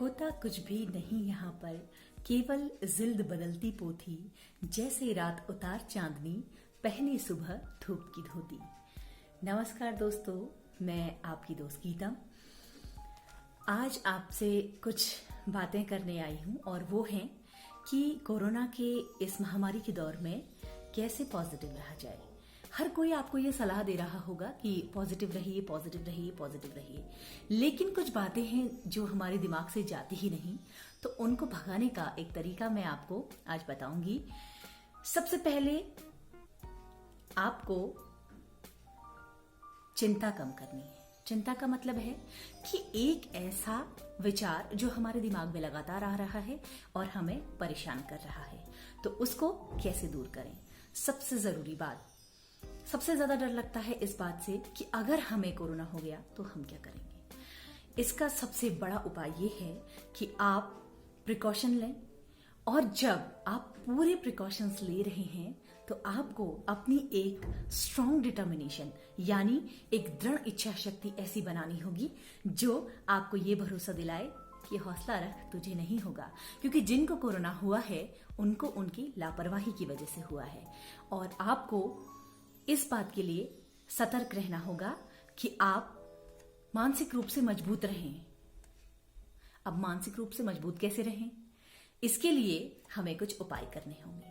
होता कुछ भी नहीं यहाँ पर, केवल जिल्द बदलती पोथी। जैसे रात उतार चांदनी, पहले सुबह धूप की धोती। नमस्कार दोस्तों, मैं आपकी दोस्त गीता आज आपसे कुछ बातें करने आई हूँ और वो हैं कि कोरोना के इस महामारी के दौर में कैसे पॉजिटिव रहा जाए। हर कोई आपको ये सलाह दे रहा होगा कि पॉजिटिव रहिए, पॉजिटिव रहिए, पॉजिटिव रहिए, लेकिन कुछ बातें हैं जो हमारे दिमाग से जाती ही नहीं, तो उनको भगाने का एक तरीका मैं आपको आज बताऊंगी। सबसे पहले आपको चिंता कम करनी है। चिंता का मतलब है कि एक ऐसा विचार जो हमारे दिमाग में लगातार आ रहा है और हमें परेशान कर रहा है, तो उसको कैसे दूर करें। सबसे जरूरी बात, सबसे ज्यादा डर लगता है इस बात से कि अगर हमें कोरोना हो गया तो हम क्या करेंगे। इसका सबसे बड़ा उपाय ये है कि आप प्रिकॉशन लें, और जब आप पूरे प्रिकॉशंस ले रहे हैं तो आपको अपनी एक स्ट्रॉन्ग डिटर्मिनेशन यानी एक दृढ़ इच्छा शक्ति ऐसी बनानी होगी जो आपको ये भरोसा दिलाए कि हौसला रख, तुझे नहीं होगा। क्योंकि जिनको कोरोना हुआ है उनको उनकी लापरवाही की वजह से हुआ है, और आपको इस बात के लिए सतर्क रहना होगा कि आप मानसिक रूप से मजबूत रहें। अब मानसिक रूप से मजबूत कैसे रहें, इसके लिए हमें कुछ उपाय करने होंगे।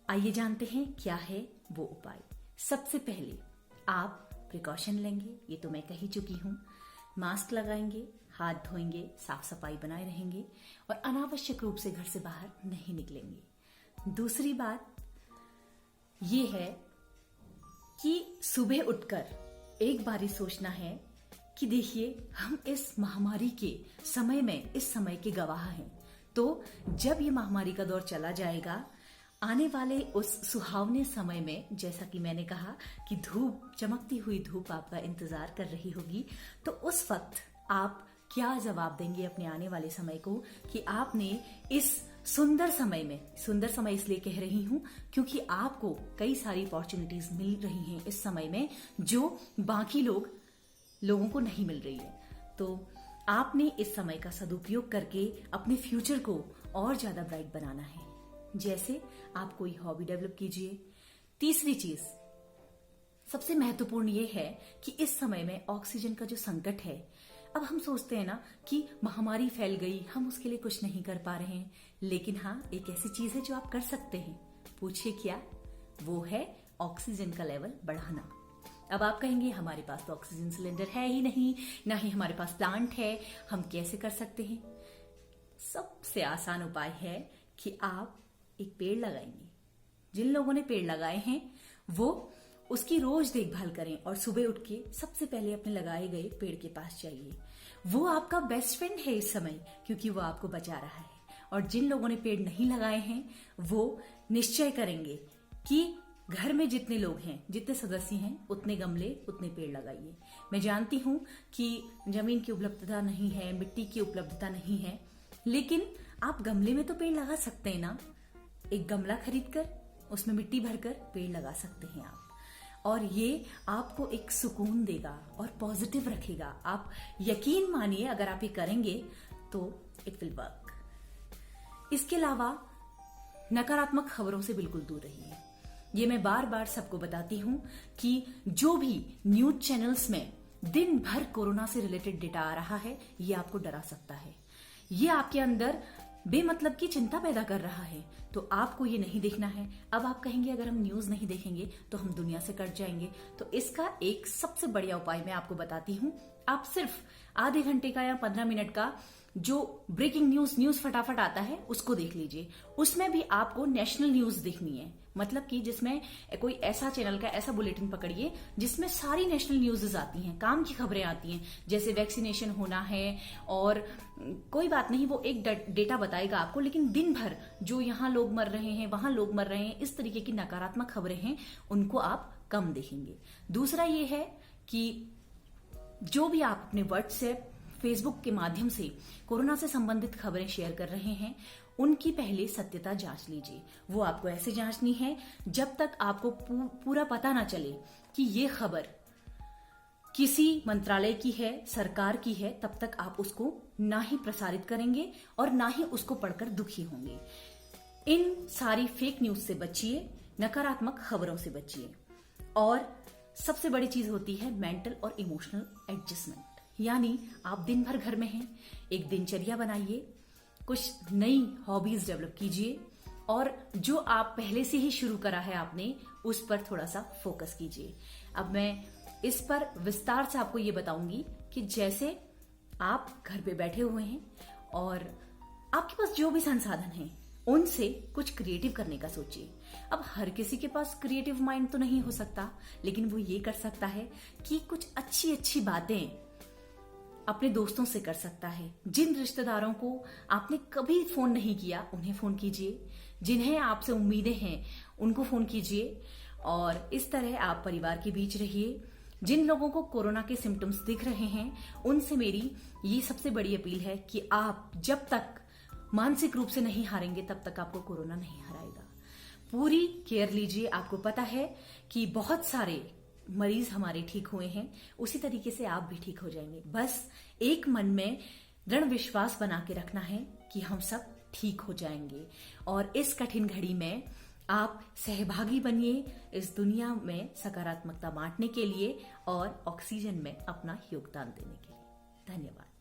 आइए जानते हैं क्या है वो उपाय। सबसे पहले आप प्रिकॉशन लेंगे, ये तो मैं कह ही चुकी हूं। मास्क लगाएंगे, हाथ धोएंगे, साफ सफाई बनाए रहेंगे और अनावश्यक रूप से घर से बाहर नहीं निकलेंगे। दूसरी बात ये है कि सुबह उठकर एक बारी सोचना है कि देखिए, हम इस महामारी के समय में, इस समय के गवाह हैं। तो जब ये महामारी का दौर चला जाएगा, आने वाले उस सुहावने समय में, जैसा कि मैंने कहा कि धूप, चमकती हुई धूप आपका इंतजार कर रही होगी, तो उस वक्त आप क्या जवाब देंगे अपने आने वाले समय को कि आपने इस सुंदर समय में, सुंदर समय इसलिए कह रही हूं क्योंकि आपको कई सारी अपॉर्चुनिटीज मिल रही हैं इस समय में जो बाकी लोगों को नहीं मिल रही है। तो आपने इस समय का सदुपयोग करके अपने फ्यूचर को और ज्यादा ब्राइट बनाना है। जैसे आप कोई हॉबी डेवलप कीजिए। तीसरी चीज सबसे महत्वपूर्ण ये है कि इस समय में ऑक्सीजन का जो संकट है, अब हम सोचते हैं ना कि महामारी फैल गई, हम उसके लिए कुछ नहीं कर पा रहे हैं, लेकिन हाँ, एक ऐसी चीज है जो आप कर सकते हैं। पूछिए क्या? वो है ऑक्सीजन का लेवल बढ़ाना। अब आप कहेंगे हमारे पास तो ऑक्सीजन सिलेंडर है ही नहीं, ना ही हमारे पास प्लांट है, हम कैसे कर सकते हैं। सबसे आसान उपाय है कि आप एक पेड़ लगाएंगे। जिन लोगों ने पेड़ लगाए हैं वो उसकी रोज देखभाल करें और सुबह उठ के सबसे पहले अपने लगाए गए पेड़ के पास जाइए। वो आपका बेस्ट फ्रेंड है इस समय, क्योंकि वो आपको बचा रहा है। और जिन लोगों ने पेड़ नहीं लगाए हैं वो निश्चय करेंगे कि घर में जितने लोग हैं, जितने सदस्य हैं, उतने गमले, उतने पेड़ लगाइए। मैं जानती हूं कि जमीन की उपलब्धता नहीं है, मिट्टी की उपलब्धता नहीं है, लेकिन आप गमले में तो पेड़ लगा सकते हैं ना। एक गमला खरीदकर उसमें मिट्टी भरकर पेड़ लगा सकते हैं आप, और ये आपको एक सुकून देगा और पॉजिटिव रखेगा। आप यकीन मानिए, अगर आप ये करेंगे तो इट विल वर्क। इसके अलावा नकारात्मक खबरों से बिल्कुल दूर रहिए। ये मैं बार बार सबको बताती हूं कि जो भी न्यूज चैनल्स में दिन भर कोरोना से रिलेटेड डेटा आ रहा है, ये आपको डरा सकता है। ये आपके अंदर बेमतलब की चिंता पैदा कर रहा है, तो आपको ये नहीं देखना है। अब आप कहेंगे अगर हम न्यूज नहीं देखेंगे तो हम दुनिया से कट जाएंगे, तो इसका एक सबसे बढ़िया उपाय मैं आपको बताती हूँ। आप सिर्फ आधे घंटे का या 15 मिनट का जो ब्रेकिंग न्यूज फटाफट आता है उसको देख लीजिए। उसमें भी आपको नेशनल न्यूज देखनी है, मतलब कि जिसमें कोई ऐसा चैनल का ऐसा बुलेटिन पकड़िए जिसमें सारी नेशनल न्यूज़ आती हैं, काम की खबरें आती हैं, जैसे वैक्सीनेशन होना है और कोई बात नहीं, वो एक डेटा बताएगा आपको, लेकिन दिन भर जो यहाँ लोग मर रहे हैं, वहां लोग मर रहे हैं, इस तरीके की नकारात्मक खबरें हैं, उनको आप कम देखेंगे। दूसरा ये है कि जो भी आप अपने व्हाट्सएप, फेसबुक के माध्यम से कोरोना से संबंधित खबरें शेयर कर रहे हैं, उनकी पहले सत्यता जांच लीजिए। वो आपको ऐसे जांचनी है जब तक आपको पूरा पता ना चले कि ये खबर किसी मंत्रालय की है, सरकार की है, तब तक आप उसको ना ही प्रसारित करेंगे और ना ही उसको पढ़कर दुखी होंगे। इन सारी फेक न्यूज से बचिए, नकारात्मक खबरों से बचिए। और सबसे बड़ी चीज होती है मेंटल और इमोशनल एडजस्टमेंट, यानी आप दिन भर घर में हैं, एक दिनचर्या बनाइए, कुछ नई हॉबीज डेवलप कीजिए और जो आप पहले से ही शुरू करा है आपने, उस पर थोड़ा सा फोकस कीजिए। अब मैं इस पर विस्तार से आपको ये बताऊंगी कि जैसे आप घर पे बैठे हुए हैं और आपके पास जो भी संसाधन हैं उनसे कुछ क्रिएटिव करने का सोचिए। अब हर किसी के पास क्रिएटिव माइंड तो नहीं हो सकता, लेकिन वो ये कर सकता है कि कुछ अच्छी अच्छी बातें अपने दोस्तों से कर सकता है। जिन रिश्तेदारों को आपने कभी फोन नहीं किया उन्हें फोन कीजिए, जिन्हें आपसे उम्मीदें हैं उनको फोन कीजिए और इस तरह आप परिवार के बीच रहिए। जिन लोगों को कोरोना के सिम्टम्स दिख रहे हैं उनसे मेरी ये सबसे बड़ी अपील है कि आप जब तक मानसिक रूप से नहीं हारेंगे तब तक आपको कोरोना नहीं हराएगा। पूरी केयर लीजिए। आपको पता है कि बहुत सारे मरीज हमारे ठीक हुए हैं, उसी तरीके से आप भी ठीक हो जाएंगे। बस एक मन में दृढ़ विश्वास बना के रखना है कि हम सब ठीक हो जाएंगे और इस कठिन घड़ी में आप सहभागी बनिए इस दुनिया में सकारात्मकता बांटने के लिए और ऑक्सीजन में अपना योगदान देने के लिए। धन्यवाद।